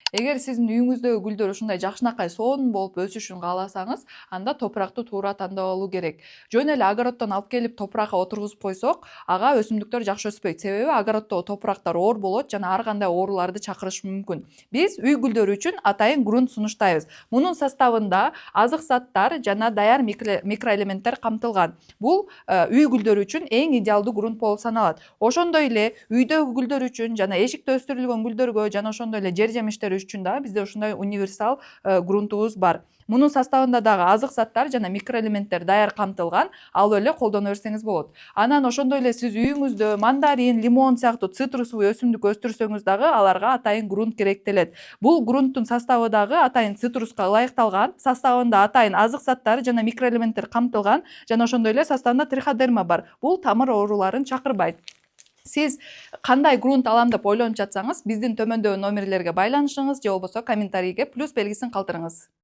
Эгер сиздин үйүңүздөгү гүлдөр ушундай жакшынакай сонун болуп өсүшүн кааласаңыз, анда топуракты туура тандап керек. Жөн эле огороддон алып келип топуракка отургузуп койсок, ага өсүмдүктөр жакшы өспөйт. Себеби огороддогу топурактар оор болот жана ар кандай ооруларды чакырышы мүмкүн. Биз үй гүлдөрү үчүн атайын грунт сунуштайбыз. Мунун составында азык заттар жана даяр микроэлементтер камтылган. Бул үй гүлдөрү үчүн эң идеалдуу грунт болуп саналат. Ошондой эле үйдөгү гүлдөр үчүн жана эшикте өстүрүлгөн гүлдөргө жана ошондой эле жер жемиштер үчүн дагы бизде ушундай универсал грунтубуз бар. Мунун составында дагы азык заттар жана микроэлементтер даяр камтылган, алып эле колдоно берсеңиз болот. Анан ошондой эле сиз үйүңүздө мандарин, лимон сыяктуу цитрусовый өсүмдүк өстүрсөңүз дагы аларга атайын грунт керектелет. Бул грунттун составы дагы атайын цитруска ылайыкталган, составында атайын азык заттар жана микроэлементтер камтылган жана ошондой эле составында триходерма бар. Бул тамыр ооруларын чакырбайт. Сиз кандай грунт алам деп ойлонуп жатсаңыз, биздин төмөндөгү номерлерге байланышыңыз же болбосо комментарийге плюс белгисин калтырыңыз.